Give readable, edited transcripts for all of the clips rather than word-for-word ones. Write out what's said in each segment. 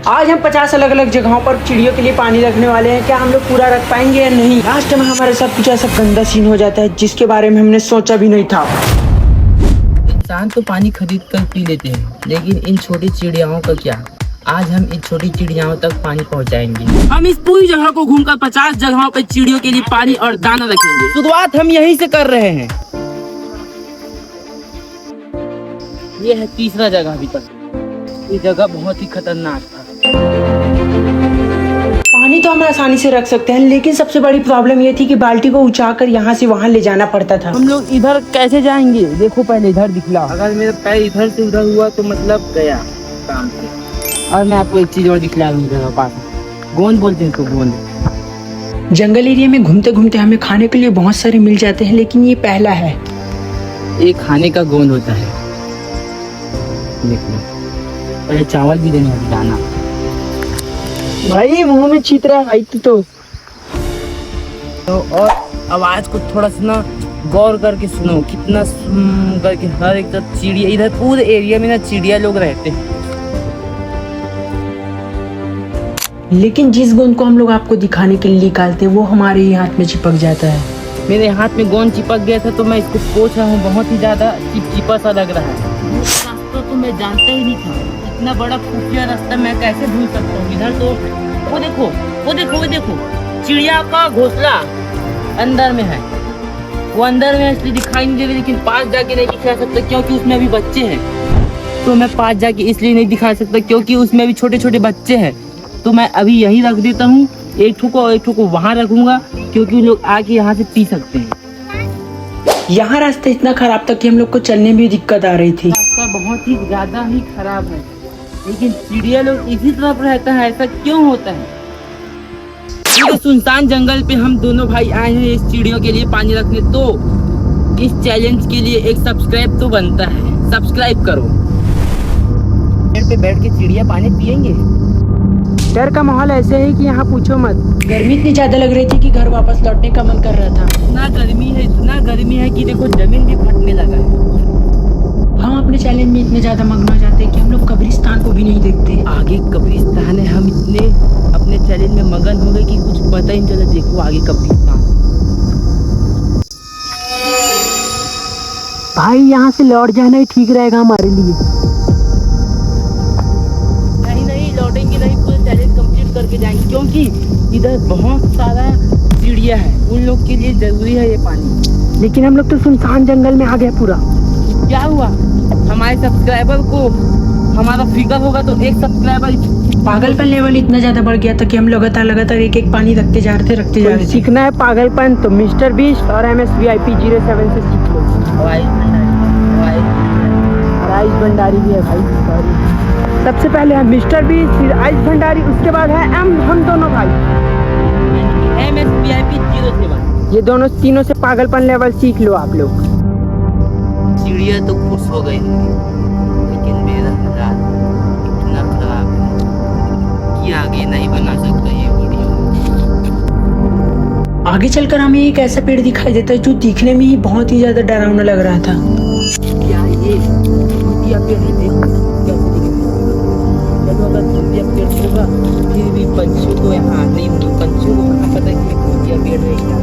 आज हम 50 अलग अलग जगहों पर चिड़ियों के लिए पानी रखने वाले हैं। क्या हम लोग पूरा रख पाएंगे या नहीं? लास्ट में हमारे साथ कुछ ऐसा गंदा सीन हो जाता है जिसके बारे में हमने सोचा भी नहीं था। इंसान तो पानी खरीद कर पी लेते हैं, लेकिन इन छोटी चिड़ियाओं का क्या? आज हम इन छोटी चिड़ियाओं तक पानी पहुंचाएंगे। हम इस पूरी जगह को घूमकर 50 जगहों पर चिड़ियों के लिए पानी और दाना रखेंगे। शुरुआत हम यहीं से कर रहे हैं। ये है तीसरा जगह अभी तक। ये जगह बहुत ही खतरनाक था। पानी तो हम आसानी से रख सकते हैं, लेकिन सबसे बड़ी प्रॉब्लम ये थी कि बाल्टी को उठाकर यहाँ से वहाँ ले जाना पड़ता था। हम लोग इधर कैसे जाएंगे? देखो पहले इधर दिखला। अगर मेरा पैर इधर से उधर हुआ तो मतलब गया काम से। और मैं आपको एक चीज और दिखला दूंगा। पास गोंद बोलते हैं इसको, गोंद। जंगल एरिया में घूमते घूमते हमें खाने के लिए बहुत सारे मिल जाते हैं, लेकिन ये पहला है। ये खाने का गोंद होता है। देखो पहले चावल भी देने वाली दाना। भाई मुंह में चीत रहा है भाई तो और आवाज को थोड़ा सा ना गौर करके सुनो, कितना करके हर एक तरफ चिड़िया। इधर पूरे एरिया में ना चिड़िया लोग रहते हैं। लेकिन जिस गोंद को हम लोग आपको दिखाने के लिए निकालते हैं वो हमारे ही हाथ में चिपक जाता है। मेरे हाथ में गोंद चिपक गया था तो मैं इसको पोंछ रहा हूँ। बहुत ही ज्यादा चिपचिपा सा लग रहा है। रास्ता तो मैं जानता ही नहीं था। इतना बड़ा खुफिया रास्ता मैं कैसे भूल सकता हूँ? इधर तो वो देखो, वो देखो, वो देखो, चिड़िया का घोंसला अंदर में है। वो अंदर में इसलिए दिखाई नहीं दे रही, लेकिन पास जाके नहीं दिखा सकता क्योंकि उसमें अभी बच्चे हैं। तो मैं पास जाके इसलिए नहीं दिखा सकता क्योंकि उसमें अभी छोटे छोटे बच्चे हैं। तो मैं अभी यही रख देता हूँ। एक ठो को वहाँ रखूंगा क्योंकि लोग आके यहाँ से पी सकते हैं। यहाँ रास्ता इतना खराब था कि हम लोग को चलने में भी दिक्कत आ रही थी। रास्ता बहुत ही ज्यादा ही खराब है, लेकिन चिड़िया लोग इसी तरफ रहता है। ऐसा क्यों होता है? पूरे सुनसान जंगल पे हम दोनों भाई आए हैं इस चिड़ियों के लिए पानी रखने। तो इस चैलेंज के लिए एक सब्सक्राइब तो बनता है। सब्सक्राइब करो। पेड़ पे बैठ के चिड़िया पानी पियेंगे। डर का माहौल ऐसे है कि यहाँ पूछो मत। गर्मी इतनी ज्यादा लग रही थी कि घर वापस लौटने का मन कर रहा था। इतना गर्मी है कि देखो जमीन भी फटने लगा है। हम अपने चैलेंज में इतने ज्यादा मग्न हो जाते हैं कि हम लोग कब्रिस्तान को भी नहीं देखते। आगे कब्रिस्तान है। हम इतने अपने चैलेंज में मगन हो गए कि कुछ पता ही नहीं चला। देखो आगे कब्रिस्तान। भाई यहाँ से लौट जाना ही ठीक रहेगा हमारे लिए। नहीं लौटेंगे नहीं, पूरे चैलेंज कंप्लीट करके जाएंगे क्योंकि इधर बहुत सारा चिड़िया है। उन लोग के लिए जरूरी है ये पानी। लेकिन हम लोग तो सुनसान जंगल में आ गए पूरा। क्या हुआ? हमारे सब्सक्राइबर को हमारा फिगर होगा तो एक सब्सक्राइबर। पागलपन लेवल इतना ज्यादा बढ़ गया था कि हम लगातार एक पानी रखते जा रहे थे। सीखना है पागलपन तो मिस्टर बीस्ट और MSVIP 07 से सीख लो। आइस भंडारी भी है भाई। सॉरी, सबसे पहले है मिस्टर बीस्ट, फिर आइस भंडारी, उसके बाद है हम दोनों भाई MSVIP 07। ये दोनों तीनों से पागलपन लेवल सीख लो आप लोग। चिड़िया तो खुश हो गई होंगी, लेकिन मेरा हालात इतना खराब है कि आगे नहीं बना सकता ये वीडियो। आगे चलकर हमें एक ऐसा पेड़ दिखाई देता है जो दिखने में ही बहुत ही ज्यादा डरावना लग रहा था। क्या ये भूतिया पेड़ है? देखो कैसे दिख रहा है। चलो अगर भूतिया पेड़ होगा फिर भी पंछियों को यहाँ आते ही होंगे। पंछियों को कहाँ पता कि भूतिया पेड़ है क्या?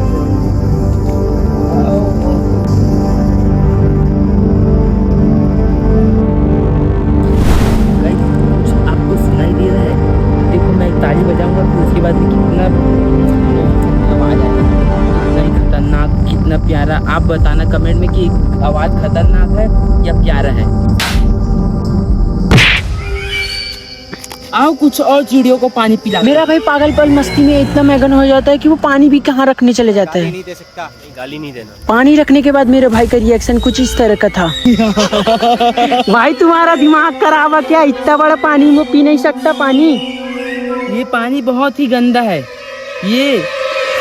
आपको सुनाई दे रहा है? देखो मैं ताली बजाऊंगा फिर उसके बाद कितना आवाज आएगा। कितना ही खतरनाक, कितना प्यारा। आप बताना कमेंट में कि आवाज खतरनाक है या प्यारा है। आओ कुछ और चिड़ियों को पानी पिला। मेरा भाई पागलपन मस्ती में इतना मगन हो जाता है कि वो पानी भी कहाँ रखने चले जाता है। नहीं दे सकता, गाली नहीं देना। पानी रखने के बाद मेरे भाई का रिएक्शन कुछ इस तरह का था। भाई तुम्हारा दिमाग खराब है क्या? इतना बड़ा पानी वो पी नहीं सकता पानी। ये पानी बहुत ही गंदा है। ये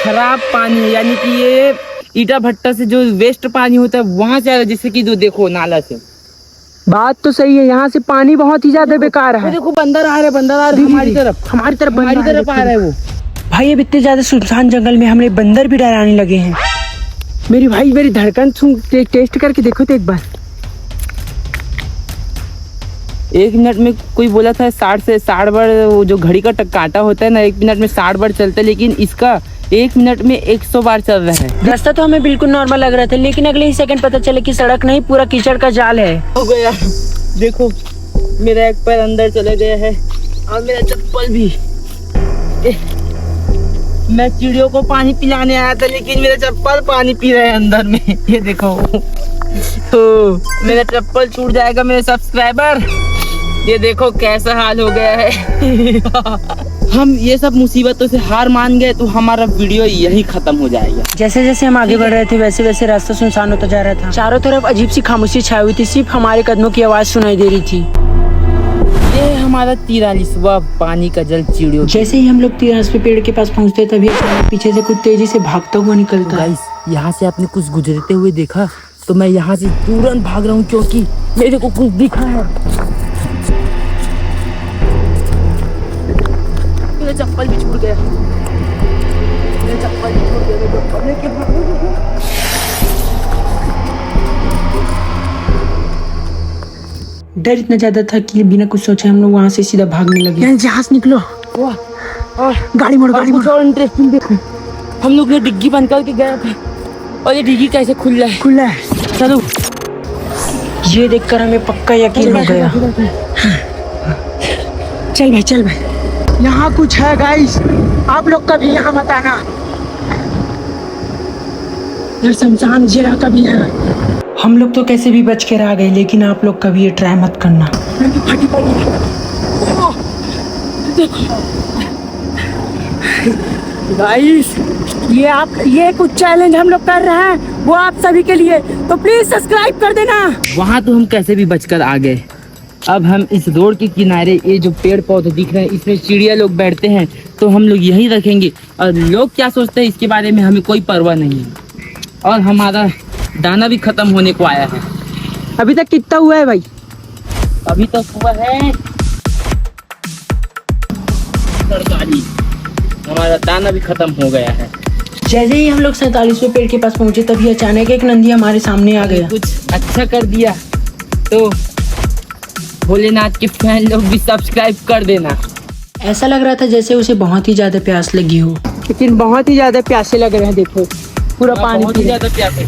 खराब पानी है, यानी कि ये ईटा भट्टा से जो वेस्ट पानी होता है वहां से आ रहा है। जैसे कि जो देखो नाला से। बात तो सही है, यहाँ से पानी बहुत ही ज्यादा बेकार है। देखो बंदर आ रहा है हमारी तरफ हमारी तरफ आ रहा है वो। भाई अब इतने ज्यादा सुनसान जंगल में हमने बंदर भी डराने लगे हैं। मेरी भाई मेरी धड़कन टेस्ट करके देखो तो एक बार। 1 मिनट में कोई बोला था 60 से 60 बार, वो जो घड़ी का कांटा होता है ना, 1 मिनट में 60 बार चलता है, लेकिन इसका 1 मिनट में 100 बार चल रहा है। रास्ता तो हमें बिल्कुल नॉर्मल लग रहा था, लेकिन अगले ही सेकंड पता चला कि सड़क नहीं, पूरा कीचड़ का जाल है। हो गया, देखो मेरा एक पैर अंदर चला गया है और मेरा चप्पल भी। मैं चिड़ियों को पानी पिलाने आया था, लेकिन मेरा चप्पल पानी पी रहा है अंदर में। ये देखो, तो मेरा चप्पल छूट जाएगा मेरे सब्सक्राइबर। ये देखो कैसा हाल हो गया है। हम ये सब मुसीबतों से हार मान गए तो हमारा वीडियो यही खत्म हो जाएगा। जैसे जैसे हम आगे बढ़ रहे थे वैसे वैसे रास्ता सुनसान होता जा रहा था। चारों तरफ अजीब सी खामोशी छाई हुई थी, सिर्फ हमारे कदमों की आवाज सुनाई दे रही थी। ये हमारा 43वां पानी का जल चिड़ियों। जैसे ही हम लोग 43वें पेड़ के पास पहुंचते तभी अचानक पीछे से कुछ तेजी से भागता हुआ निकलता। गाइस, यहाँ से आपने कुछ गुजरते हुए देखा तो मैं यहाँ से तुरंत भाग रहा हूँ, क्योंकि मेरे को कुछ दिखा है। मेरा चप्पल भी छूट गया, मेरा चप्पल भी छूट गया, मेरा चप्पल लेके भागो। डर इतना ज्यादा था कि बिना कुछ सोचे हम लोग वहाँ से सीधा भागने लगे। जहाज निकलो और गाड़ी मोड़, गाड़ी मोड़। और इंटरेस्टिंग देखो, हम लोग ये डिग्गी बंद करके गए थे और ये डिग्गी कैसे खुल रहा है। खुला है। चलो, ये देखकर हमें पक्का यकीन हो गया। चल भाई, चल भाई, यहाँ कुछ है गाइस, आप लोग कभी यहाँ मत आना। ये शमशान जगह कभी है। हम लोग तो कैसे भी बच के रह गए, लेकिन आप लोग कभी ये ट्राई मत करना। गाइस, ये कुछ चैलेंज हम लोग कर रहे हैं, वो आप सभी के लिए, तो प्लीज सब्सक्राइब कर देना। वहाँ तो हम कैसे भी बचकर आ गए। अब हम इस रोड के किनारे ये जो पेड़ पौधे दिख रहे हैं, इसमें चिड़िया लोग बैठते हैं, तो हम लोग यहीं रखेंगे। और लोग क्या सोचते हैं इसके बारे में हमें कोई परवाह नहीं है। और हमारा दाना भी खत्म होने को आया है। अभी तक कितना हुआ है भाई? अभी तक हुआ है 47। हमारा दाना भी खत्म हो गया है। जैसे ही हम लोग 47वें पेड़ के पास पहुंचे तभी अचानक एक नंदी हमारे सामने आ गया। कुछ अच्छा कर दिया तो भोलेनाथ के फैन लोग भी सब्सक्राइब कर देना। ऐसा लग रहा था जैसे उसे बहुत ही ज्यादा प्यास लगी हो, लेकिन बहुत ही ज्यादा प्यासे लग रहे हैं। देखो पूरा पानी बहुत ही ज्यादा प्यासे।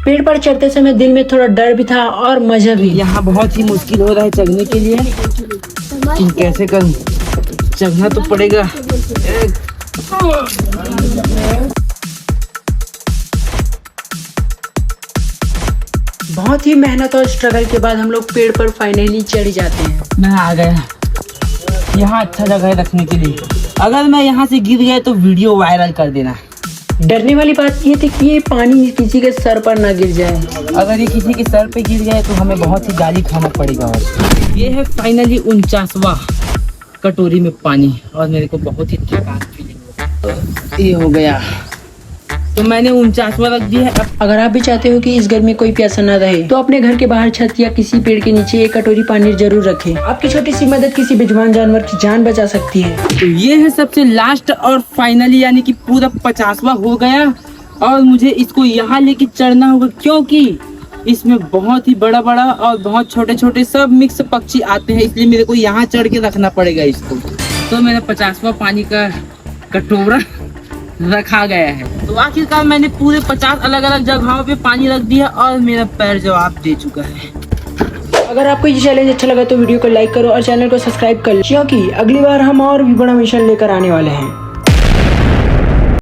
पेड़ पर चढ़ते समय दिल में थोड़ा डर भी था और मजा भी। यहाँ बहुत ही मुश्किल हो रहा है चढ़ने के लिए, लेकिन कैसे करूं, चढ़ना तो पड़ेगा। बहुत ही मेहनत और स्ट्रगल के बाद हम लोग पेड़ पर फाइनली चढ़ जाते हैं। मैं आ गया, यहाँ अच्छा जगह है रखने के लिए। अगर मैं यहाँ से गिर गया तो वीडियो वायरल कर देना। डरने वाली बात ये थी कि ये पानी किसी के सर पर ना गिर जाए। अगर ये किसी के सर पे गिर जाए तो हमें बहुत ही गाली खाना पड़ेगा। और ये है फाइनली 49वां कटोरी में पानी, और मेरे को बहुत ही थकान फीलिंग। ये हो गया तो मैंने 49वां रख दिया है। अब अगर आप भी चाहते हो कि इस घर में कोई प्यासा न रहे तो अपने घर के बाहर छत या किसी पेड़ के नीचे एक कटोरी पानी जरूर रखें। आपकी छोटी सी मदद किसी बेजुबान जानवर की जान बचा सकती है। तो ये है सबसे लास्ट और फाइनली, यानी कि पूरा 50वां हो गया। और मुझे इसको यहाँ लेके चढ़ना होगा, क्योंकि इसमें बहुत ही बड़ा बड़ा और बहुत छोटे छोटे सब मिक्स पक्षी आते हैं, इसलिए मेरे को यहाँ चढ़ के रखना पड़ेगा इसको। तो मेरा 50वां पानी का कटोरा रखा गया है। तो आखिरकार मैंने पूरे 50 अलग अलग जगहों पे पानी रख दिया और मेरा पैर जवाब दे चुका है। अगर आपको ये चैलेंज अच्छा लगा तो वीडियो को लाइक करो और चैनल को सब्सक्राइब कर लो, क्योंकि अगली बार हम और भी बड़ा मिशन लेकर आने वाले हैं।